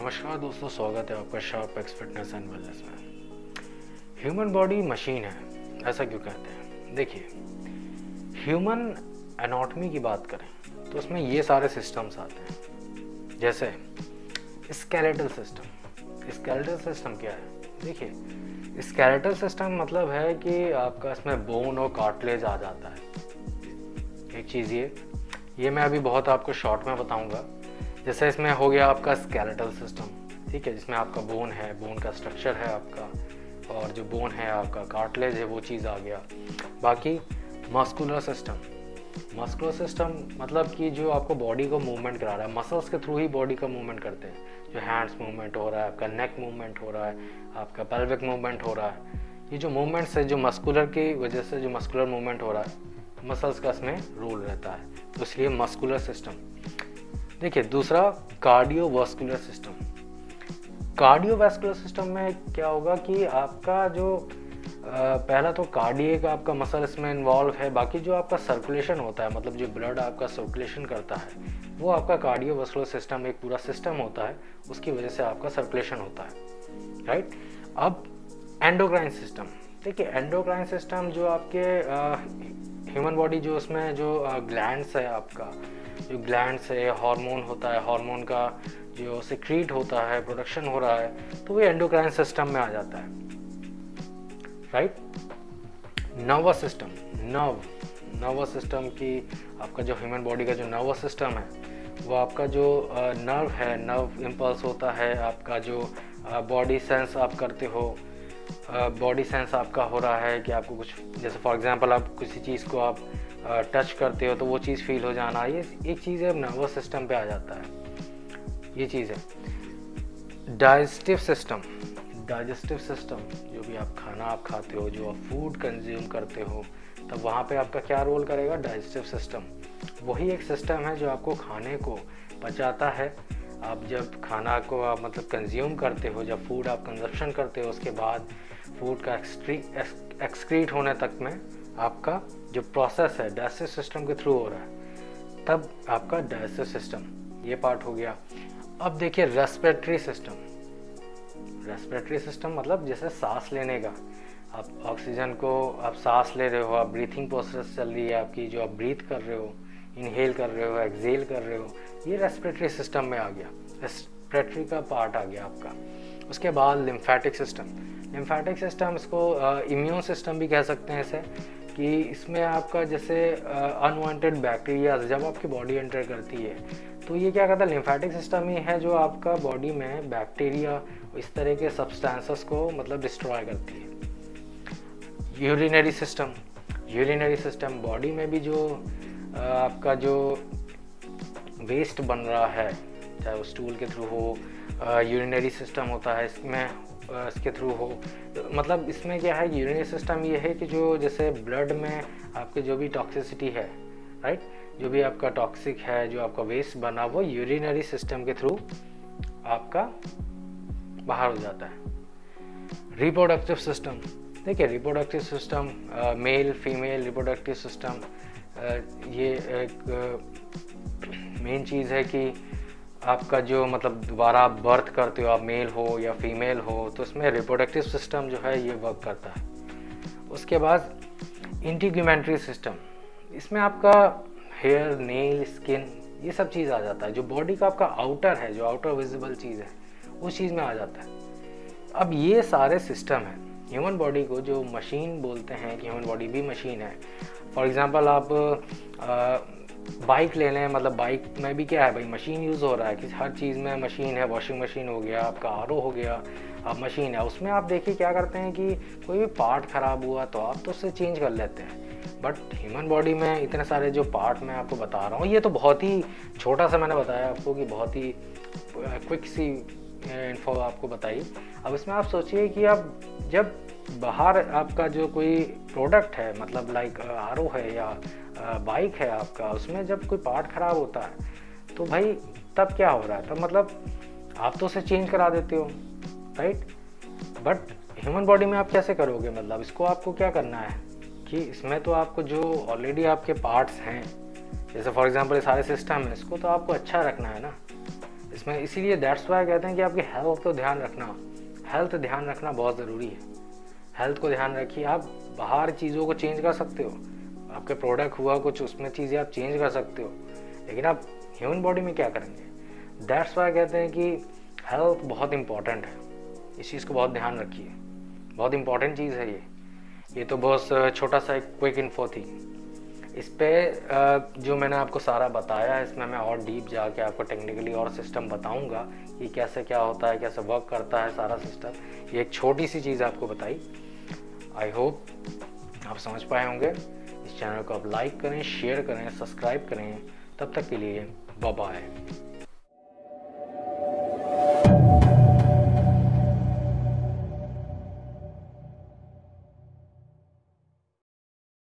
नमस्कार दोस्तों, स्वागत है आपका sharp x fitness and wellness में। ह्यूमन बॉडी मशीन है, ऐसा क्यों कहते हैं? देखिए, ह्यूमन एनाटॉमी की बात करें तो उसमें ये सारे सिस्टम्स आते हैं, जैसे स्केलेटल सिस्टम। स्केलेटल सिस्टम क्या है? देखिए, स्केलेटल सिस्टम मतलब है कि आपका इसमें बोन और कार्टिलेज आ जाता है। एक चीज़ ये मैं अभी बहुत आपको शॉर्ट में बताऊंगा। जैसे इसमें हो गया आपका स्केलेटल सिस्टम, ठीक है, जिसमें आपका बोन है, बोन का स्ट्रक्चर है आपका, और जो बोन है आपका कार्टिलेज है, वो चीज़ आ गया। बाकी मस्कुलर सिस्टम मतलब कि जो आपको बॉडी को मूवमेंट करा रहा है, मसल्स के थ्रू ही बॉडी का मूवमेंट करते हैं। जो हैंड्स मूवमेंट हो रहा है, आपका नेक मूवमेंट हो रहा है, आपका पेल्विक मूवमेंट हो रहा है, ये जो मूवमेंट्स है, जो मस्कुलर की वजह से जो मस्कुलर मूवमेंट हो रहा है, मसल्स का इसमें रोल रहता है, तो इसलिए मस्कुलर सिस्टम। देखिए, दूसरा कार्डियोवास्कुलर सिस्टम। कार्डियोवास्कुलर सिस्टम में क्या होगा कि आपका जो पहला तो कार्डियक आपका मसल इसमें इन्वॉल्व है। बाकी जो आपका सर्कुलेशन होता है, मतलब जो ब्लड आपका सर्कुलेशन करता है, वो आपका कार्डियोवास्कुलर सिस्टम एक पूरा सिस्टम होता है, उसकी वजह से आपका सर्कुलेशन होता है, राइट। अब एंडोक्राइन सिस्टम। देखिए, एंडोक्राइन सिस्टम जो आपके ह्यूमन बॉडी, जो उसमें जो ग्लैंड्स है, आपका जो ग्लैंड्स है, हार्मोन होता है, हार्मोन का जो सिक्रीट होता है, प्रोडक्शन हो रहा है, तो वो एंडोक्राइन सिस्टम में आ जाता है, right. Nervous system, nervous system की आपका जो ह्यूमन बॉडी का जो नर्वस सिस्टम है, वो आपका जो नर्व है, नर्व इम्पल्स होता है, आपका जो बॉडी सेंस आप करते हो, बॉडी सेंस आपका हो रहा है कि आपको कुछ, जैसे फॉर एग्जांपल आप किसी चीज़ को आप टच करते हो तो वो चीज़ फील हो जाना, ये एक चीज़ है, नर्वस सिस्टम पे आ जाता है, ये चीज़ है। डाइजेस्टिव सिस्टम, जो भी आप खाना आप खाते हो, जो आप फूड कंज्यूम करते हो, तब वहाँ पे आपका क्या रोल करेगा? Digestive system. वही एक सिस्टम है जो आपको खाने को पचाता है। आप जब खाना को आप मतलब कंज्यूम करते हो, जब फूड आप कंजप्शन करते हो, उसके बाद फूड का एक्सक्रीट होने तक में आपका जो प्रोसेस है डाइजेस्टिव सिस्टम के थ्रू हो रहा है, तब आपका डाइजेस्टिव सिस्टम ये पार्ट हो गया। अब देखिए, रेस्पिरेटरी सिस्टम मतलब जैसे सांस लेने का, आप ऑक्सीजन को आप सांस ले रहे हो, आप ब्रीथिंग प्रोसेस चल रही है आपकी, जो आप ब्रीथ कर रहे हो, इनहेल कर रहे हो, एक्सहेल कर रहे हो, ये रेस्पिरेटरी सिस्टम में आ गया, रेस्पिरेटरी का पार्ट आ गया आपका। उसके बाद लिम्फेटिक सिस्टम, इसको इम्यून सिस्टम भी कह सकते हैं इसे, कि इसमें आपका जैसे अनवांटेड बैक्टीरिया जब आपकी बॉडी एंटर करती है, तो ये क्या करता है? लिम्फेटिक सिस्टम ही है जो आपका बॉडी में बैक्टीरिया, इस तरह के सब्सटेंसेस को मतलब डिस्ट्रॉय करती है। यूरिनरी सिस्टम, बॉडी में भी जो आपका जो वेस्ट बन रहा है, चाहे वो स्टूल के थ्रू हो, यूरिनरी सिस्टम होता है इसमें, इसके थ्रू हो, मतलब इसमें क्या है, यूरिनरी सिस्टम ये है कि जो जैसे ब्लड में आपके जो भी टॉक्सिसिटी है, राइट, जो भी आपका टॉक्सिक है, जो आपका वेस्ट बना, वो यूरिनरी सिस्टम के थ्रू आपका बाहर हो जाता है। रिप्रोडक्टिव सिस्टम, देखिए, reproductive system, male female reproductive system, ये एक मेन चीज़ है कि आपका जो मतलब दोबारा आप बर्थ करते हो, आप मेल हो या फीमेल हो, तो इसमें रिप्रोडक्टिव सिस्टम जो है ये वर्क करता है। उसके बाद इंटीग्यूमेंट्री सिस्टम, इसमें आपका हेयर, नेल, स्किन, ये सब चीज़ आ जाता है, जो बॉडी का आपका आउटर है, जो आउटर विजिबल चीज़ है, उस चीज़ में आ जाता है। अब ये सारे सिस्टम है ह्यूमन बॉडी को, जो मशीन बोलते हैं कि ह्यूमन बॉडी भी मशीन है। फॉर एग्जांपल आप बाइक ले लें, मतलब बाइक में भी क्या है भाई, मशीन यूज़ हो रहा है कि हर चीज़ में मशीन है, वॉशिंग मशीन हो गया, आपका आरओ हो गया, अब मशीन है। उसमें आप देखिए क्या करते हैं कि कोई भी पार्ट ख़राब हुआ तो आप तो उससे चेंज कर लेते हैं, बट ह्यूमन बॉडी में इतने सारे जो पार्ट मैं आपको बता रहा हूँ, ये तो बहुत ही छोटा सा मैंने बताया आपको कि बहुत ही क्विक सी इन्फो आपको बताई। अब इसमें आप सोचिए कि आप जब बाहर आपका जो कोई प्रोडक्ट है, मतलब लाइक आरओ है या बाइक है आपका, उसमें जब कोई पार्ट ख़राब होता है तो भाई तब क्या हो रहा है? तब मतलब आप तो उसे चेंज करा देते हो, राइट, बट ह्यूमन बॉडी में आप कैसे करोगे? मतलब इसको आपको क्या करना है कि इसमें तो आपको जो ऑलरेडी आपके पार्ट्स हैं, जैसे फॉर एग्जांपल ये सारे सिस्टम है, इसको तो आपको अच्छा रखना है ना, इसमें इसीलिए दैट्स वाई कहते हैं कि आपकी हेल्थ को ध्यान रखना, हेल्थ ध्यान रखना बहुत ज़रूरी है। हेल्थ को ध्यान रखिए। आप बाहर चीज़ों को चेंज कर सकते हो, आपके प्रोडक्ट हुआ कुछ, उसमें चीज़ें आप चेंज कर सकते हो, लेकिन आप ह्यूमन बॉडी में क्या करेंगे। दैट्स वाई कहते हैं कि हेल्थ बहुत इंपॉर्टेंट है, इस चीज़ को बहुत ध्यान रखिए, बहुत इंपॉर्टेंट चीज़ है ये तो बहुत छोटा सा एक क्विक इन्फो थी। इस पे जो मैंने आपको सारा बताया है, इसमें मैं और डीप जाके आपको टेक्निकली और सिस्टम बताऊंगा कि कैसे क्या होता है, कैसे वर्क करता है सारा सिस्टम। ये एक छोटी सी चीज़ आपको बताई। आई होप आप समझ पाए होंगे। इस चैनल को आप लाइक करें, शेयर करें, सब्सक्राइब करें। तब तक के लिए बाय बाय।